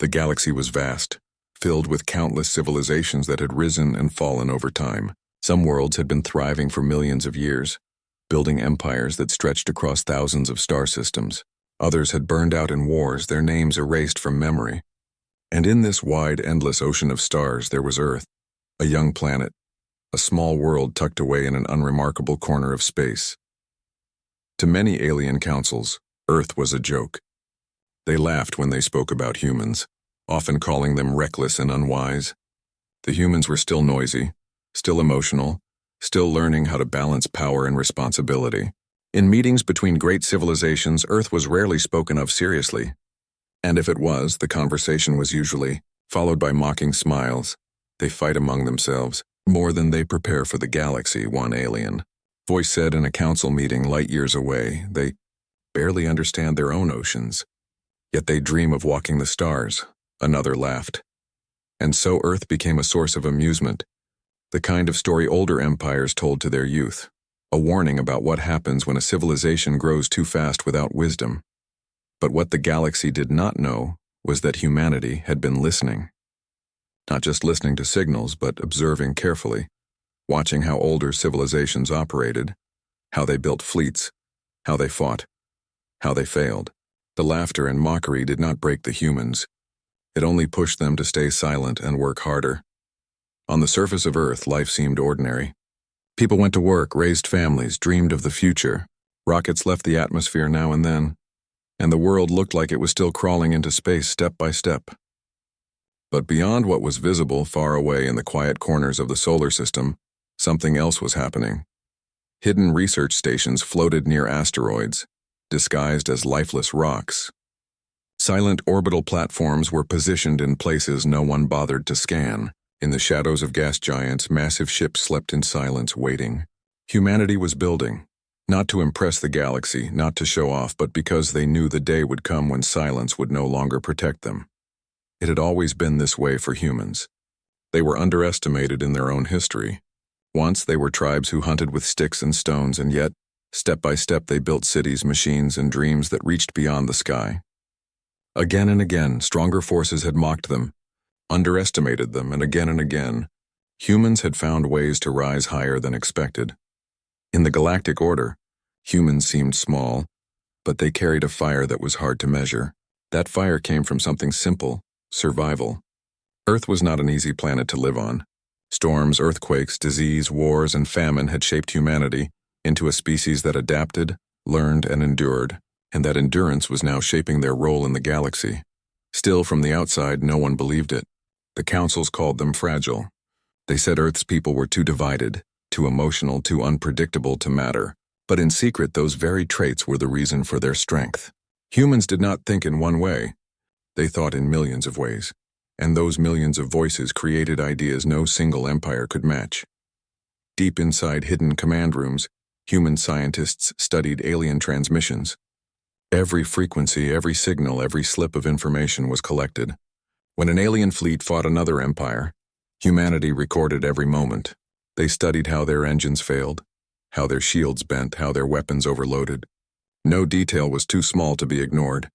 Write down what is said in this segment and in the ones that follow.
The galaxy was vast, filled with countless civilizations that had risen and fallen over time. Some worlds had been thriving for millions of years, building empires that stretched across thousands of star systems. Others had burned out in wars, their names erased from memory. And in this wide, endless ocean of stars there was Earth, a young planet, a small world tucked away in an unremarkable corner of space. To many alien councils, Earth was a joke. They laughed when they spoke about humans, often calling them reckless and unwise. The humans were still noisy, still emotional, still learning how to balance power and responsibility. In meetings between great civilizations, Earth was rarely spoken of seriously. And if it was, the conversation was usually followed by mocking smiles. They fight among themselves, more than they prepare for the galaxy, one alien voice said in a council meeting light years away. They barely understand their own oceans, yet they dream of walking the stars, another laughed. And so Earth became a source of amusement, the kind of story older empires told to their youth, a warning about what happens when a civilization grows too fast without wisdom. But what the galaxy did not know was that humanity had been listening. Not just listening to signals, but observing carefully, watching how older civilizations operated, how they built fleets, how they fought, how they failed. The laughter and mockery did not break the humans. It only pushed them to stay silent and work harder. On the surface of Earth, life seemed ordinary. People went to work, raised families, dreamed of the future. Rockets left the atmosphere now and then, and the world looked like it was still crawling into space step by step. But beyond what was visible far away in the quiet corners of the solar system, something else was happening. Hidden research stations floated near asteroids, disguised as lifeless rocks. Silent orbital platforms were positioned in places no one bothered to scan. In the shadows of gas giants, massive ships slept in silence, waiting. Humanity was building, not to impress the galaxy, not to show off, but because they knew the day would come when silence would no longer protect them. It had always been this way for humans. They were underestimated in their own history. Once they were tribes who hunted with sticks and stones, and yet, step by step, they built cities, machines, and dreams that reached beyond the sky. Again and again, stronger forces had mocked them, underestimated them, and again, humans had found ways to rise higher than expected. In the galactic order, humans seemed small, but they carried a fire that was hard to measure. That fire came from something simple: survival. Earth was not an easy planet to live on. Storms, earthquakes, disease, wars, and famine had shaped humanity into a species that adapted, learned, and endured, and that endurance was now shaping their role in the galaxy. Still, from the outside, no one believed it. The councils called them fragile. They said Earth's people were too divided, too emotional, too unpredictable to matter. But in secret, those very traits were the reason for their strength. Humans did not think in one way. They thought in millions of ways, and those millions of voices created ideas no single empire could match. Deep inside hidden command rooms, human scientists studied alien transmissions. Every frequency, every signal, every slip of information was collected. When an alien fleet fought another empire, humanity recorded every moment. They studied how their engines failed, how their shields bent, how their weapons overloaded. No detail was too small to be ignored.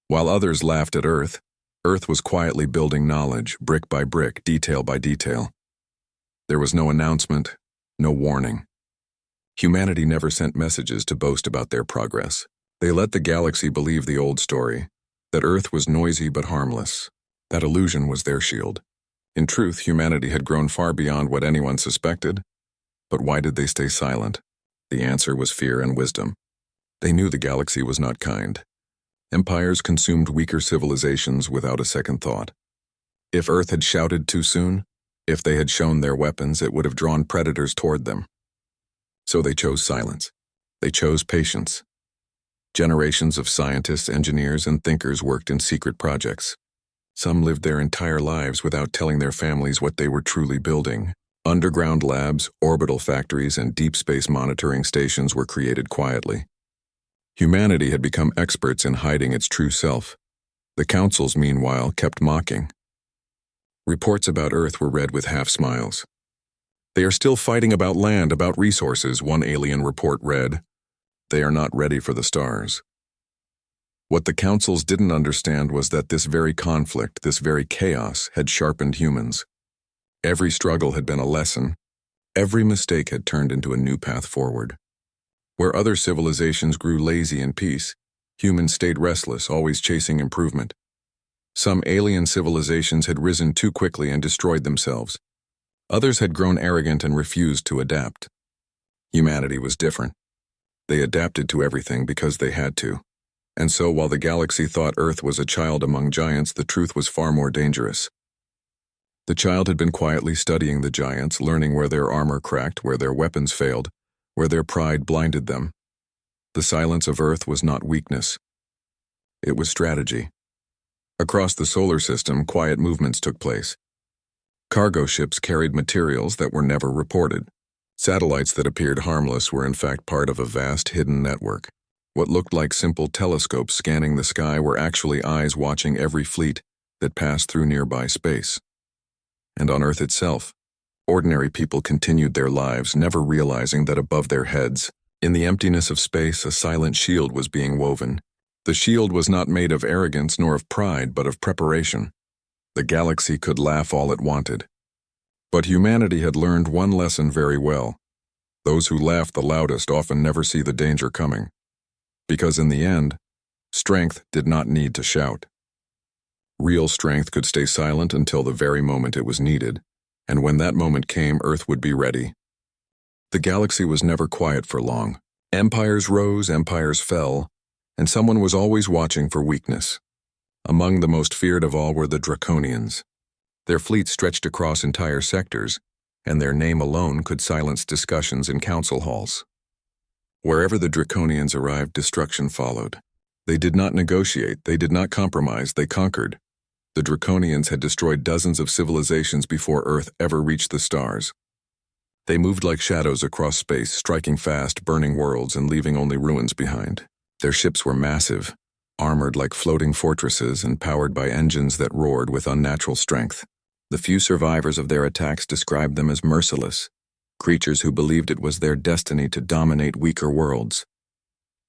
While others laughed at Earth, Earth was quietly building knowledge, brick by brick, detail by detail. There was no announcement, no warning. Humanity never sent messages to boast about their progress. They let the galaxy believe the old story, that Earth was noisy but harmless. That illusion was their shield. In truth, humanity had grown far beyond what anyone suspected. But why did they stay silent? The answer was fear and wisdom. They knew the galaxy was not kind. Empires consumed weaker civilizations without a second thought. If Earth had shouted too soon, if they had shown their weapons, it would have drawn predators toward them. So they chose silence. They chose patience. Generations of scientists, engineers, and thinkers worked in secret projects. Some lived their entire lives without telling their families what they were truly building. Underground labs, orbital factories, and deep space monitoring stations were created quietly. Humanity had become experts in hiding its true self. The councils, meanwhile, kept mocking. Reports about Earth were read with half smiles. "They are still fighting about land, about resources," one alien report read. "They are not ready for the stars." What the councils didn't understand was that this very conflict, this very chaos, had sharpened humans. Every struggle had been a lesson. Every mistake had turned into a new path forward. Where other civilizations grew lazy in peace, humans stayed restless, always chasing improvement. Some alien civilizations had risen too quickly and destroyed themselves. Others had grown arrogant and refused to adapt. Humanity was different. They adapted to everything because they had to. And so while the galaxy thought Earth was a child among giants, the truth was far more dangerous. The child had been quietly studying the giants, learning where their armor cracked, where their weapons failed, where their pride blinded them. The silence of Earth was not weakness. It was strategy. Across the solar system, quiet movements took place. Cargo ships carried materials that were never reported. Satellites that appeared harmless were in fact part of a vast hidden network. What looked like simple telescopes scanning the sky were actually eyes watching every fleet that passed through nearby space. And on Earth itself, ordinary people continued their lives, never realizing that above their heads, in the emptiness of space, a silent shield was being woven. The shield was not made of arrogance nor of pride, but of preparation. The galaxy could laugh all it wanted. But humanity had learned one lesson very well. Those who laugh the loudest often never see the danger coming. Because in the end, strength did not need to shout. Real strength could stay silent until the very moment it was needed, and when that moment came, Earth would be ready. The galaxy was never quiet for long. Empires rose, empires fell, and someone was always watching for weakness. Among the most feared of all were the Draconians. Their fleet stretched across entire sectors, and their name alone could silence discussions in council halls. Wherever the Draconians arrived, destruction followed. They did not negotiate, they did not compromise, they conquered. The Draconians had destroyed dozens of civilizations before Earth ever reached the stars. They moved like shadows across space, striking fast, burning worlds, and leaving only ruins behind. Their ships were massive, armored like floating fortresses and powered by engines that roared with unnatural strength. The few survivors of their attacks described them as merciless, creatures who believed it was their destiny to dominate weaker worlds.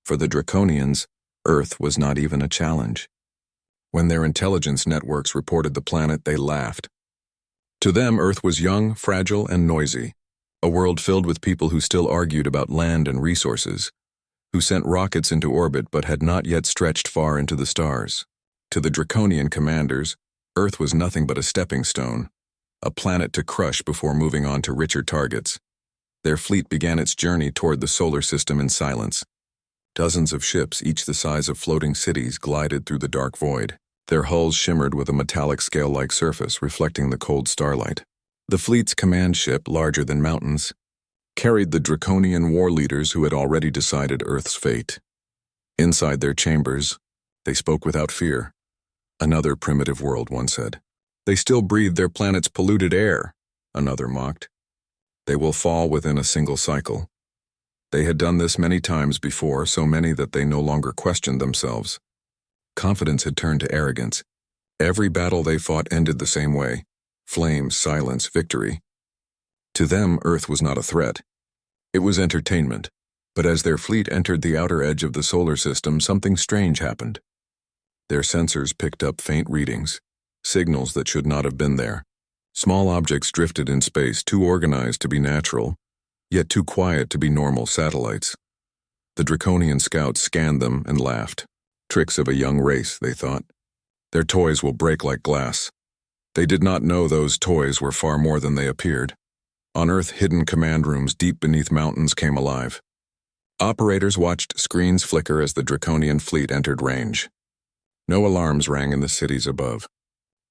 For the Draconians, Earth was not even a challenge. When their intelligence networks reported the planet, they laughed. To them, Earth was young, fragile, and noisy, a world filled with people who still argued about land and resources, who sent rockets into orbit but had not yet stretched far into the stars. To the Draconian commanders, Earth was nothing but a stepping stone, a planet to crush before moving on to richer targets. Their fleet began its journey toward the solar system in silence. Dozens of ships, each the size of floating cities, glided through the dark void. Their hulls shimmered with a metallic scale-like surface reflecting the cold starlight. The fleet's command ship, larger than mountains, carried the Draconian war leaders who had already decided Earth's fate. Inside their chambers, they spoke without fear. Another primitive world, one said. They still breathe their planet's polluted air, another mocked. They will fall within a single cycle. They had done this many times before, so many that they no longer questioned themselves. Confidence had turned to arrogance. Every battle they fought ended the same way: flames, silence, victory. To them, Earth was not a threat. It was entertainment. But as their fleet entered the outer edge of the solar system, something strange happened. Their sensors picked up faint readings, signals that should not have been there. Small objects drifted in space, too organized to be natural, yet too quiet to be normal satellites. The Draconian scouts scanned them and laughed. Tricks of a young race, they thought. Their toys will break like glass. They did not know those toys were far more than they appeared. On Earth, hidden command rooms deep beneath mountains came alive. Operators watched screens flicker as the Draconian fleet entered range. No alarms rang in the cities above.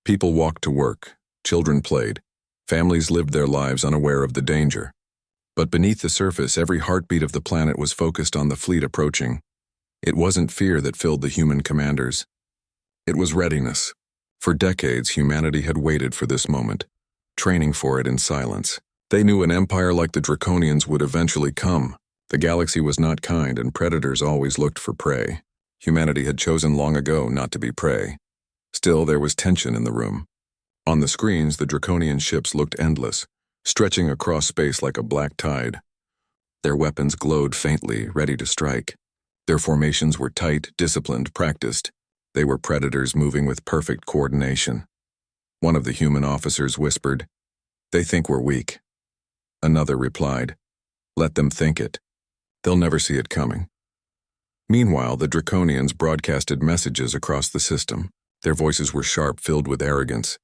People walked to work, children played, families lived their lives unaware of the danger. But beneath the surface, every heartbeat of the planet was focused on the fleet approaching. It wasn't fear that filled the human commanders. It was readiness. For decades, humanity had waited for this moment, training for it in silence. They knew an empire like the Draconians would eventually come. The galaxy was not kind, and predators always looked for prey. Humanity had chosen long ago not to be prey. Still, there was tension in the room. On the screens, the Draconian ships looked endless, stretching across space like a black tide. Their weapons glowed faintly, ready to strike. Their formations were tight, disciplined, practiced. They were predators moving with perfect coordination. One of the human officers whispered, "They think we're weak." Another replied, "Let them think it. They'll never see it coming." Meanwhile, the Draconians broadcasted messages across the system. Their voices were sharp, filled with arrogance.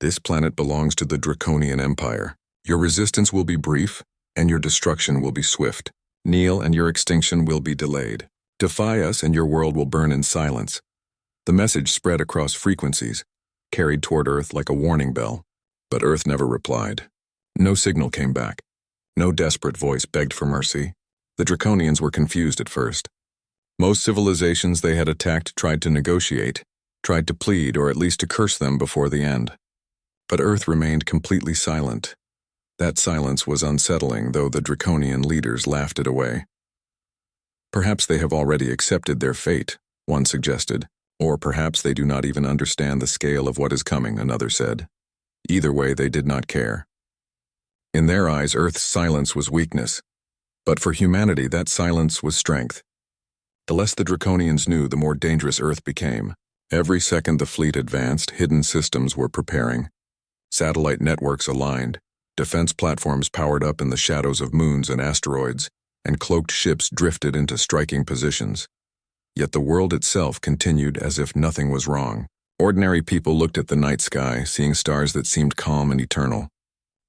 "This planet belongs to the Draconian Empire. Your resistance will be brief, and your destruction will be swift. Kneel, and your extinction will be delayed. Defy us, and your world will burn in silence." The message spread across frequencies, carried toward Earth like a warning bell. But Earth never replied. No signal came back. No desperate voice begged for mercy. The Draconians were confused at first. Most civilizations they had attacked tried to negotiate, tried to plead, or at least to curse them before the end. But Earth remained completely silent. That silence was unsettling, though the Draconian leaders laughed it away. "Perhaps they have already accepted their fate," one suggested. "Or perhaps they do not even understand the scale of what is coming," another said. Either way, they did not care. In their eyes, Earth's silence was weakness. But for humanity, that silence was strength. The less the Draconians knew, the more dangerous Earth became. Every second the fleet advanced, hidden systems were preparing. Satellite networks aligned, defense platforms powered up in the shadows of moons and asteroids, and cloaked ships drifted into striking positions. Yet the world itself continued as if nothing was wrong. Ordinary people looked at the night sky, seeing stars that seemed calm and eternal.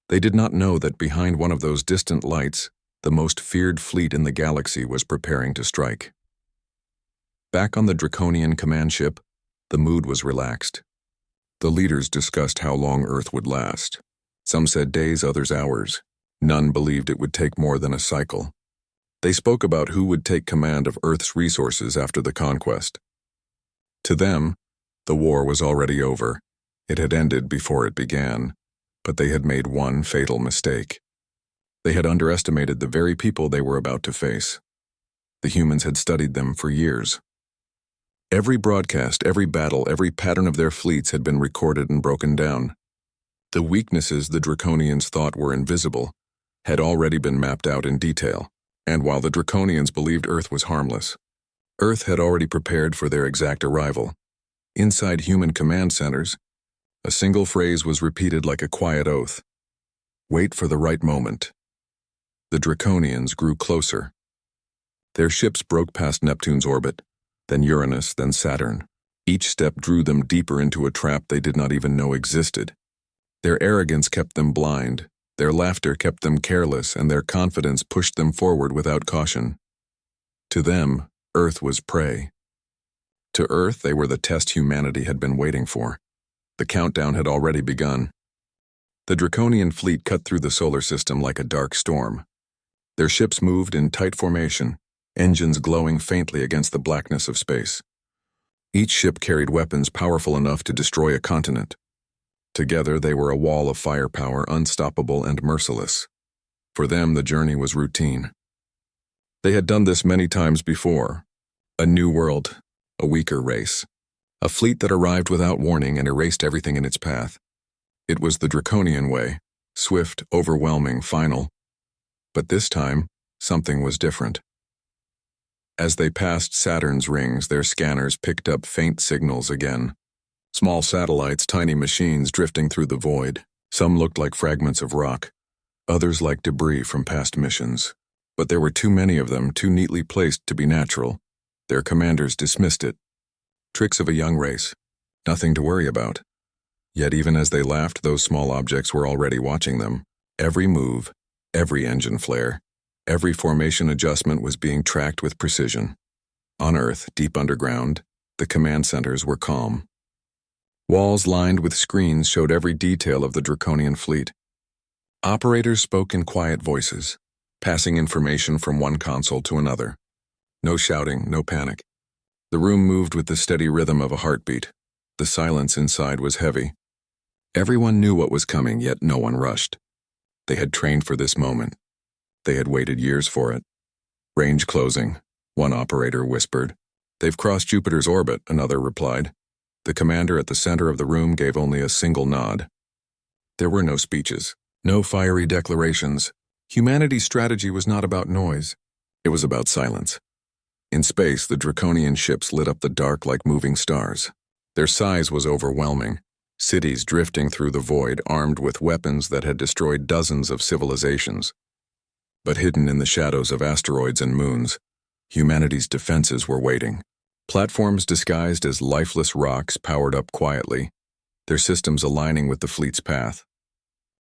They did not know that behind one of those distant lights, the most feared fleet in the galaxy was preparing to strike. Back on the Draconian command ship, the mood was relaxed. The leaders discussed how long Earth would last. Some said days, others hours. None believed it would take more than a cycle. They spoke about who would take command of Earth's resources after the conquest. To them, the war was already over. It had ended before it began, but they had made one fatal mistake. They had underestimated the very people they were about to face. The humans had studied them for years. Every broadcast, every battle, every pattern of their fleets had been recorded and broken down. The weaknesses the Draconians thought were invisible had already been mapped out in detail. And while the Draconians believed Earth was harmless, Earth had already prepared for their exact arrival. Inside human command centers, a single phrase was repeated like a quiet oath: "Wait for the right moment." The Draconians grew closer. Their ships broke past Neptune's orbit, then Uranus, then Saturn. Each step drew them deeper into a trap they did not even know existed. Their arrogance kept them blind, their laughter kept them careless, and their confidence pushed them forward without caution. To them, Earth was prey. To Earth, they were the test humanity had been waiting for. The countdown had already begun. The Draconian fleet cut through the solar system like a dark storm. Their ships moved in tight formation, engines glowing faintly against the blackness of space. Each ship carried weapons powerful enough to destroy a continent. Together, they were a wall of firepower, unstoppable and merciless. For them, the journey was routine. They had done this many times before. A new world, a weaker race. A fleet that arrived without warning and erased everything in its path. It was the Draconian way, swift, overwhelming, final. But this time, something was different. As they passed Saturn's rings, their scanners picked up faint signals again. Small satellites, tiny machines drifting through the void. Some looked like fragments of rock, others like debris from past missions. But there were too many of them, too neatly placed to be natural. Their commanders dismissed it. Tricks of a young race. Nothing to worry about. Yet even as they laughed, those small objects were already watching them. Every move, every engine flare, every formation adjustment was being tracked with precision. On Earth, deep underground, the command centers were calm. Walls lined with screens showed every detail of the Draconian fleet. Operators spoke in quiet voices, passing information from one console to another. No shouting, no panic. The room moved with the steady rhythm of a heartbeat. The silence inside was heavy. Everyone knew what was coming, yet no one rushed. They had trained for this moment. They had waited years for it. "Range closing," one operator whispered. "They've crossed Jupiter's orbit," another replied. The commander at the center of the room gave only a single nod. There were no speeches, no fiery declarations. Humanity's strategy was not about noise. It was about silence. In space, the Draconian ships lit up the dark like moving stars. Their size was overwhelming, cities drifting through the void armed with weapons that had destroyed dozens of civilizations. But hidden in the shadows of asteroids and moons, humanity's defenses were waiting. Platforms disguised as lifeless rocks powered up quietly, their systems aligning with the fleet's path.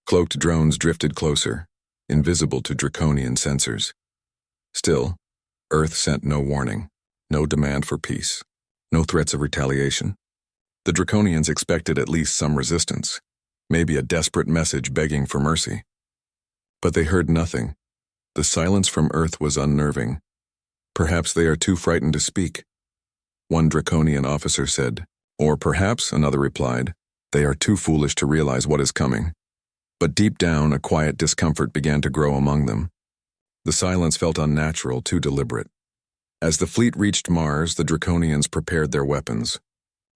Cloaked drones drifted closer, invisible to Draconian sensors. Still, Earth sent no warning, no demand for peace, no threats of retaliation. The Draconians expected at least some resistance, maybe a desperate message begging for mercy. But they heard nothing. The silence from Earth was unnerving. Perhaps they are too frightened to speak, one Draconian officer said. Or perhaps, another replied, they are too foolish to realize what is coming. But deep down, a quiet discomfort began to grow among them. The silence felt unnatural, too deliberate. As the fleet reached Mars, the Draconians prepared their weapons.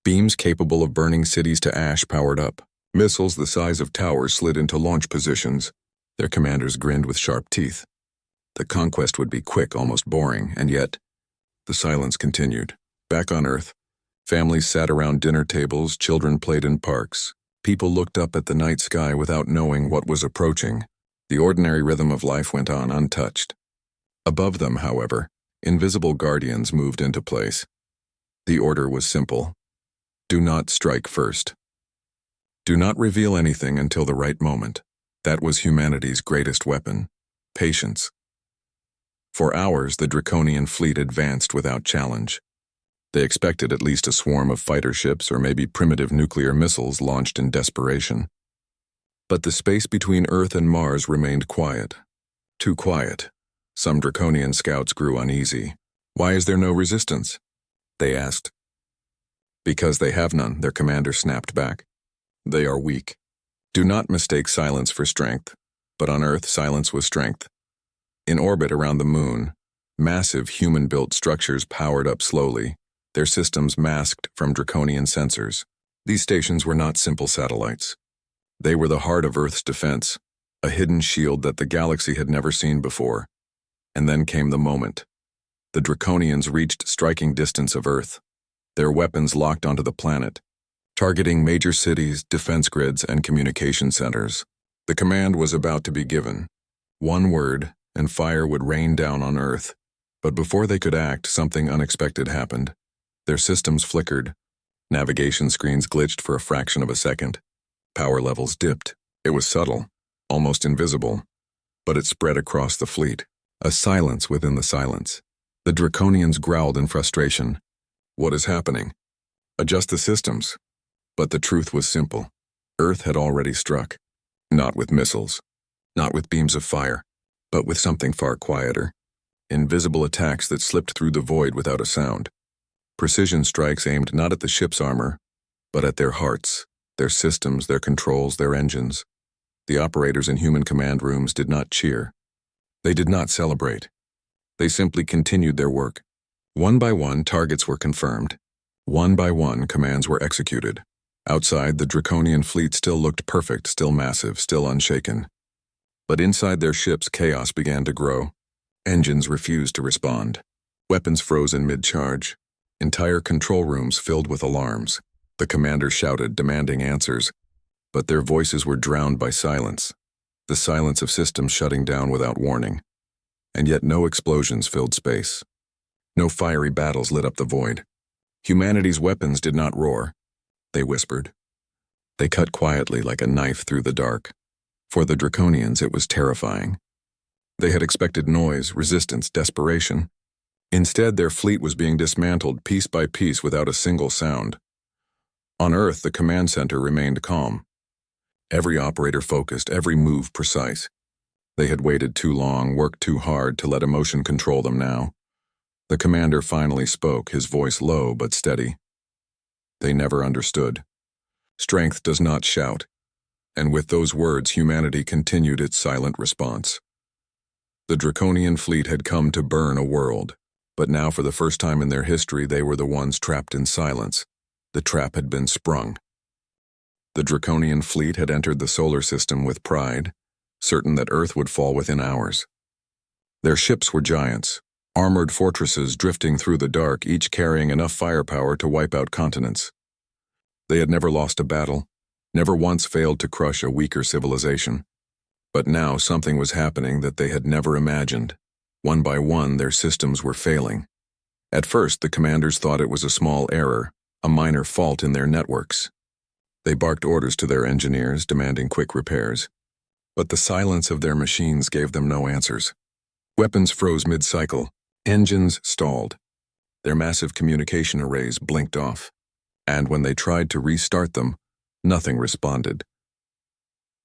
Beams capable of burning cities to ash powered up. Missiles the size of towers slid into launch positions. Their commanders grinned with sharp teeth. The conquest would be quick, almost boring, and yet, the silence continued. Back on Earth, families sat around dinner tables, children played in parks. People looked up at the night sky without knowing what was approaching. The ordinary rhythm of life went on untouched. Above them, however, invisible guardians moved into place. The order was simple. Do not strike first. Do not reveal anything until the right moment. That was humanity's greatest weapon, patience. For hours, the Draconian fleet advanced without challenge. They expected at least a swarm of fighter ships or maybe primitive nuclear missiles launched in desperation. But the space between Earth and Mars remained quiet. Too quiet. Some Draconian scouts grew uneasy. Why is there no resistance? They asked. Because they have none, their commander snapped back. They are weak. Do not mistake silence for strength. But on Earth, silence was strength. In orbit around the moon, massive human-built structures powered up slowly, their systems masked from Draconian sensors. These stations were not simple satellites. They were the heart of Earth's defense, a hidden shield that the galaxy had never seen before. And then came the moment. The Draconians reached striking distance of Earth, their weapons locked onto the planet, targeting major cities, defense grids, and communication centers. The command was about to be given. One word, and fire would rain down on Earth. But before they could act, something unexpected happened. Their systems flickered. Navigation screens glitched for a fraction of a second. Power levels dipped. It was subtle, almost invisible, but it spread across the fleet. A silence within the silence. The Draconians growled in frustration. What is happening? Adjust the systems. But the truth was simple. Earth had already struck. Not with missiles, not with beams of fire, but with something far quieter. Invisible attacks that slipped through the void without a sound. Precision strikes aimed not at the ship's armor, but at their hearts, their systems, their controls, their engines. The operators in human command rooms did not cheer. They did not celebrate. They simply continued their work. One by one, targets were confirmed. One by one, commands were executed. Outside, the Draconian fleet still looked perfect, still massive, still unshaken. But inside their ships, chaos began to grow. Engines refused to respond. Weapons froze in mid-charge. Entire control rooms filled with alarms. The commander shouted, demanding answers, but their voices were drowned by silence. The silence of systems shutting down without warning. And yet no explosions filled space. No fiery battles lit up the void. Humanity's weapons did not roar. They whispered. They cut quietly like a knife through the dark. For the Draconians, it was terrifying. They had expected noise, resistance, desperation. Instead, their fleet was being dismantled piece by piece without a single sound. On Earth, the command center remained calm. Every operator focused, every move precise. They had waited too long, worked too hard to let emotion control them now. The commander finally spoke, his voice low but steady. They never understood. Strength does not shout. And with those words, humanity continued its silent response. The Draconian fleet had come to burn a world. But now, for the first time in their history, they were the ones trapped in silence. The trap had been sprung. The Draconian fleet had entered the solar system with pride, certain that Earth would fall within hours. Their ships were giants, Armored fortresses drifting through the dark, each carrying enough firepower to wipe out continents. They had never lost a battle, never once failed to crush a weaker civilization. But now something was happening that they had never imagined. One by one, their systems were failing. At first, the commanders thought it was a small error, a minor fault in their networks. They barked orders to their engineers, demanding quick repairs. But the silence of their machines gave them no answers. Weapons froze mid-cycle. Engines stalled. Their massive communication arrays blinked off. And when they tried to restart them, nothing responded.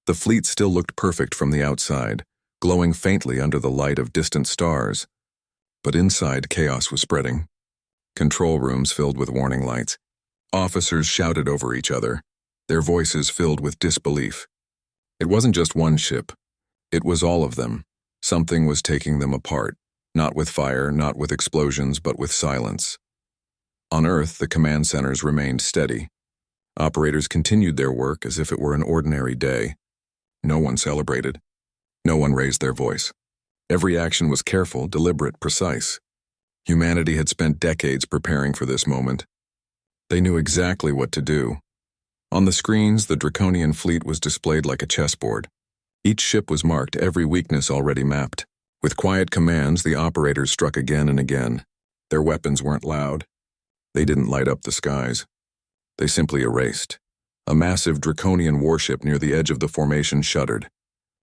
The fleet still looked perfect from the outside, glowing faintly under the light of distant stars. But inside, chaos was spreading. Control rooms filled with warning lights. Officers shouted over each other, their voices filled with disbelief. It wasn't just one ship. It was all of them. Something was taking them apart, not with fire, not with explosions, but with silence. On Earth, the command centers remained steady. Operators continued their work as if it were an ordinary day. No one celebrated. No one raised their voice. Every action was careful, deliberate, precise. Humanity had spent decades preparing for this moment. They knew exactly what to do. On the screens, the Draconian fleet was displayed like a chessboard. Each ship was marked, every weakness already mapped. With quiet commands, the operators struck again and again. Their weapons weren't loud. They didn't light up the skies. They simply erased. A massive Draconian warship near the edge of the formation shuddered.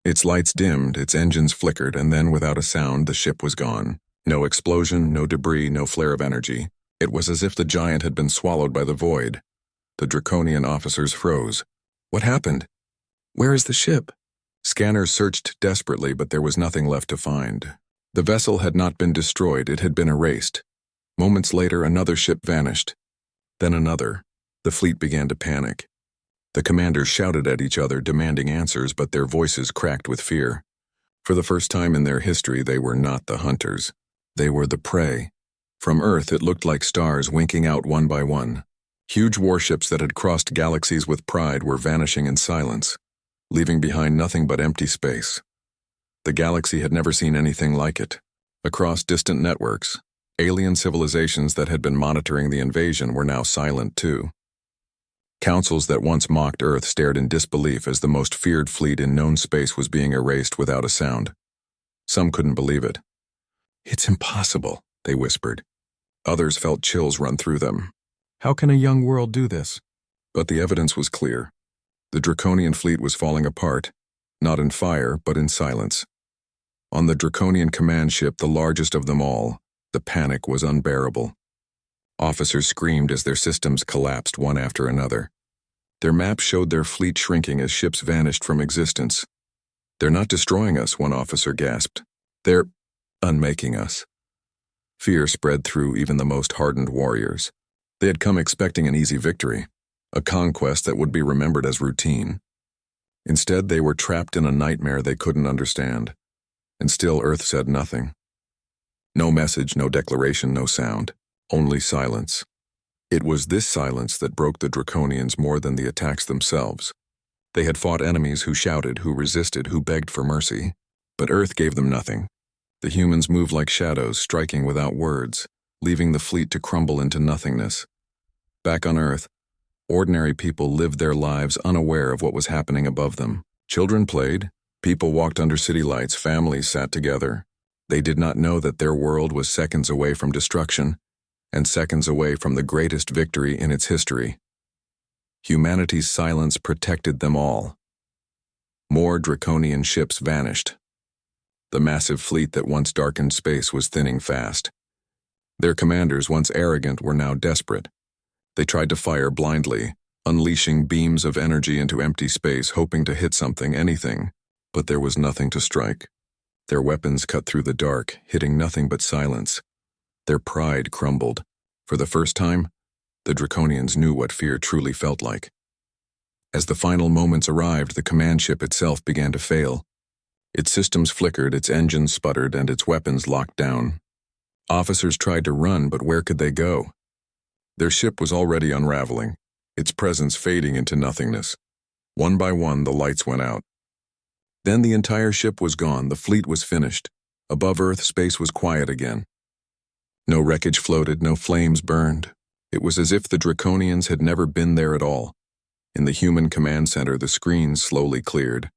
Its lights dimmed, its engines flickered, and then without a sound, the ship was gone. No explosion, no debris, no flare of energy. It was as if the giant had been swallowed by the void. The Draconian officers froze. What happened? Where is the ship? Scanners searched desperately, but there was nothing left to find. The vessel had not been destroyed, it had been erased. Moments later, another ship vanished. Then another. The fleet began to panic. The commanders shouted at each other, demanding answers, but their voices cracked with fear. For the first time in their history, they were not the hunters. They were the prey. From Earth, it looked like stars winking out one by one. Huge warships that had crossed galaxies with pride were vanishing in silence, leaving behind nothing but empty space. The galaxy had never seen anything like it. Across distant networks, alien civilizations that had been monitoring the invasion were now silent too. Councils that once mocked Earth stared in disbelief as the most feared fleet in known space was being erased without a sound. Some couldn't believe it. "It's impossible," they whispered. Others felt chills run through them. How can a young world do this? But the evidence was clear. The Draconian fleet was falling apart, not in fire, but in silence. On the Draconian command ship, the largest of them all, the panic was unbearable. Officers screamed as their systems collapsed one after another. Their maps showed their fleet shrinking as ships vanished from existence. "They're not destroying us," one officer gasped. "They're unmaking us." Fear spread through even the most hardened warriors. They had come expecting an easy victory, a conquest that would be remembered as routine. Instead, they were trapped in a nightmare they couldn't understand. And still Earth said nothing. No message, no declaration, no sound. Only silence. It was this silence that broke the Draconians more than the attacks themselves. They had fought enemies who shouted, who resisted, who begged for mercy. But Earth gave them nothing. The humans moved like shadows, striking without words, leaving the fleet to crumble into nothingness. Back on Earth, ordinary people lived their lives unaware of what was happening above them. Children played, people walked under city lights, families sat together. They did not know that their world was seconds away from destruction, and seconds away from the greatest victory in its history. Humanity's silence protected them all. More Draconian ships vanished. The massive fleet that once darkened space was thinning fast. Their commanders, once arrogant, were now desperate. They tried to fire blindly, unleashing beams of energy into empty space, hoping to hit something, anything, but there was nothing to strike. Their weapons cut through the dark, hitting nothing but silence. Their pride crumbled. For the first time, the Draconians knew what fear truly felt like. As the final moments arrived, the command ship itself began to fail. Its systems flickered, its engines sputtered, and its weapons locked down. Officers tried to run, but where could they go? Their ship was already unraveling, its presence fading into nothingness. One by one, the lights went out. Then the entire ship was gone, the fleet was finished. Above Earth, space was quiet again. No wreckage floated, no flames burned. It was as if the Draconians had never been there at all. In the human command center, the screens slowly cleared.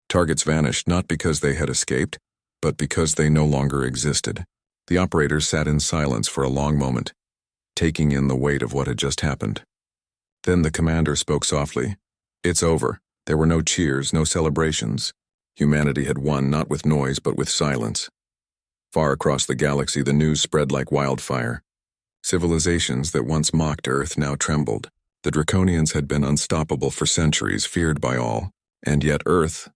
Targets vanished not because they had escaped, but because they no longer existed. The operators sat in silence for a long moment, taking in the weight of what had just happened. Then the commander spoke softly. "It's over." There were no cheers, no celebrations. Humanity had won not with noise but with silence. Far across the galaxy, the news spread like wildfire. Civilizations that once mocked Earth now trembled. The Draconians had been unstoppable for centuries, feared by all. And yet Earth,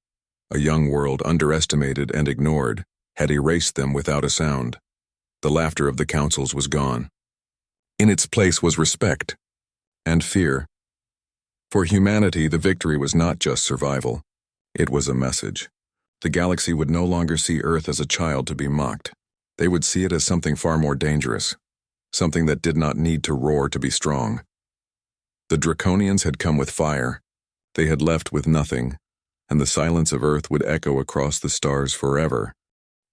a young world underestimated and ignored, had erased them without a sound. The laughter of the councils was gone. In its place was respect and fear. For humanity, the victory was not just survival. It was a message. The galaxy would no longer see Earth as a child to be mocked. They would see it as something far more dangerous, something that did not need to roar to be strong. The Draconians had come with fire. They had left with nothing, and the silence of Earth would echo across the stars forever.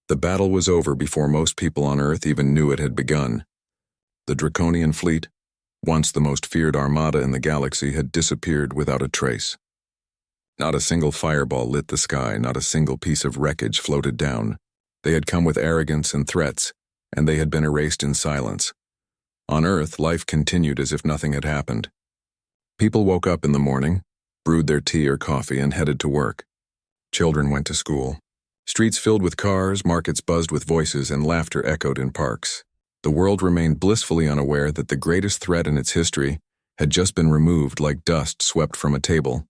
The battle was over before most people on Earth even knew it had begun. The Draconian fleet, once the most feared armada in the galaxy, had disappeared without a trace. Not a single fireball lit the sky, not a single piece of wreckage floated down. They had come with arrogance and threats, and they had been erased in silence. On Earth, life continued as if nothing had happened. People woke up in the morning, brewed their tea or coffee, and headed to work. Children went to school. Streets filled with cars, markets buzzed with voices, and laughter echoed in parks. The world remained blissfully unaware that the greatest threat in its history had just been removed like dust swept from a table.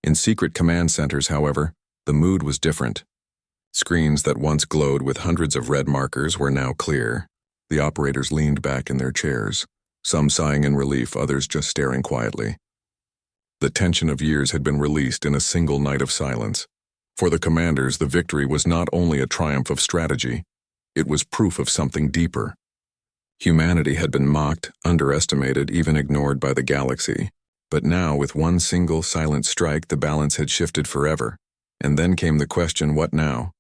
In secret command centers, however, the mood was different. Screens that once glowed with hundreds of red markers were now clear. The operators leaned back in their chairs, some sighing in relief, others just staring quietly. The tension of years had been released in a single night of silence. For the commanders, the victory was not only a triumph of strategy, it was proof of something deeper. Humanity had been mocked, underestimated, even ignored by the galaxy. But now, with one single silent strike, the balance had shifted forever. And then came the question, what now?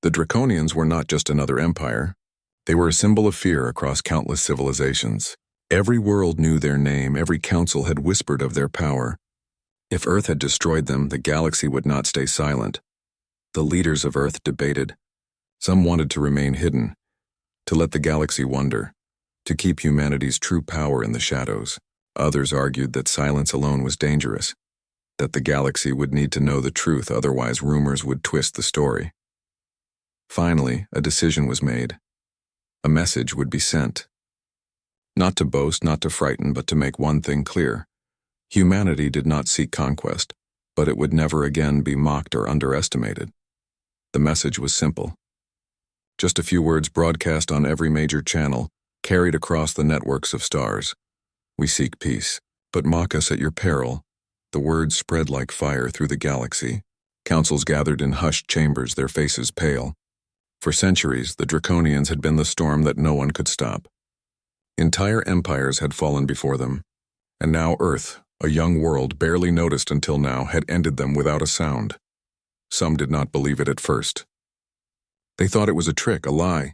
The Draconians were not just another empire. They were a symbol of fear across countless civilizations. Every world knew their name, every council had whispered of their power. If Earth had destroyed them, the galaxy would not stay silent. The leaders of Earth debated. Some wanted to remain hidden, to let the galaxy wonder, to keep humanity's true power in the shadows. Others argued that silence alone was dangerous, that the galaxy would need to know the truth, otherwise rumors would twist the story. Finally, a decision was made. A message would be sent. Not to boast, not to frighten, but to make one thing clear. Humanity did not seek conquest, but it would never again be mocked or underestimated. The message was simple. Just a few words broadcast on every major channel, carried across the networks of stars. We seek peace, but mock us at your peril. The words spread like fire through the galaxy. Councils gathered in hushed chambers, their faces pale. For centuries, the Draconians had been the storm that no one could stop. Entire empires had fallen before them, and now Earth, a young world barely noticed until now, had ended them without a sound. Some did not believe it at first. They thought it was a trick, a lie.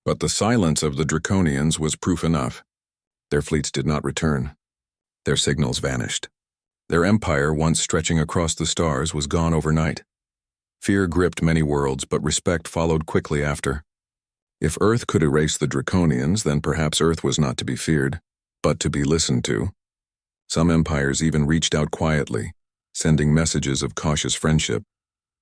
But the silence of the Draconians was proof enough. Their fleets did not return. Their signals vanished. Their empire, once stretching across the stars, was gone overnight. Fear gripped many worlds, but respect followed quickly after. If Earth could erase the Draconians, then perhaps Earth was not to be feared, but to be listened to. Some empires even reached out quietly, sending messages of cautious friendship.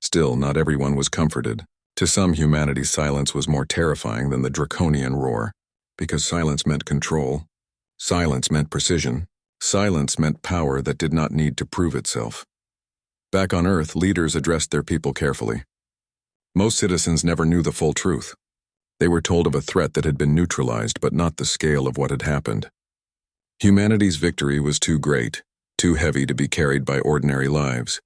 Still, not everyone was comforted. To some, humanity's silence was more terrifying than the Draconian roar, because silence meant control. Silence meant precision. Silence meant power that did not need to prove itself. Back on Earth, leaders addressed their people carefully. Most citizens never knew the full truth. They were told of a threat that had been neutralized, but not the scale of what had happened. Humanity's victory was too great, too heavy to be carried by ordinary lives.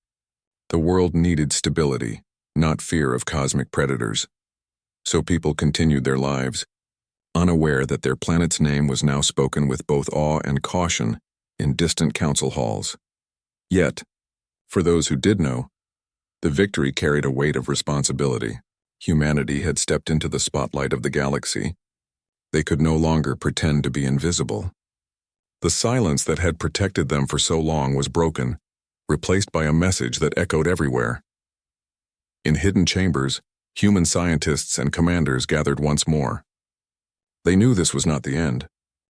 The world needed stability, not fear of cosmic predators. So people continued their lives, unaware that their planet's name was now spoken with both awe and caution in distant council halls. Yet, for those who did know, the victory carried a weight of responsibility. Humanity had stepped into the spotlight of the galaxy. They could no longer pretend to be invisible. The silence that had protected them for so long was broken, replaced by a message that echoed everywhere. In hidden chambers, human scientists and commanders gathered once more. They knew this was not the end.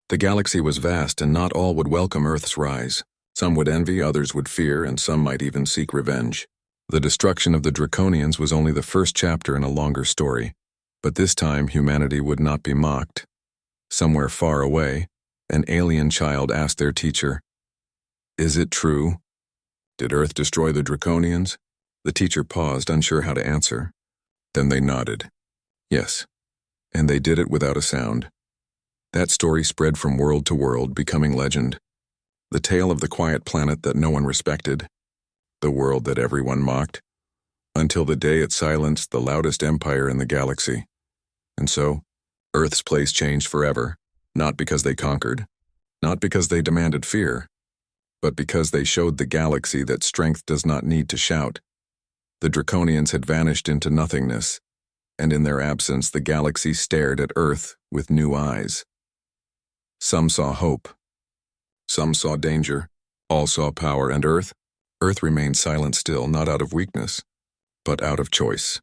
The galaxy was vast, and not all would welcome Earth's rise. Some would envy, others would fear, and some might even seek revenge. The destruction of the Draconians was only the first chapter in a longer story, but this time humanity would not be mocked. Somewhere far away, an alien child asked their teacher, "Is it true? Did Earth destroy the Draconians?" The teacher paused, unsure how to answer. Then they nodded. Yes, and they did it without a sound. That story spread from world to world, becoming legend. The tale of the quiet planet that no one respected, the world that everyone mocked, until the day it silenced the loudest empire in the galaxy. And so, Earth's place changed forever, not because they conquered, not because they demanded fear, but because they showed the galaxy that strength does not need to shout. The Draconians had vanished into nothingness, and in their absence the galaxy stared at Earth with new eyes. Some saw hope. Some saw danger. All saw power, and Earth remained silent still, not out of weakness, but out of choice.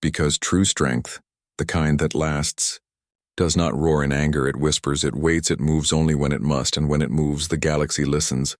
Because true strength, the kind that lasts, does not roar in anger, it whispers, it waits, it moves only when it must, and when it moves, the galaxy listens.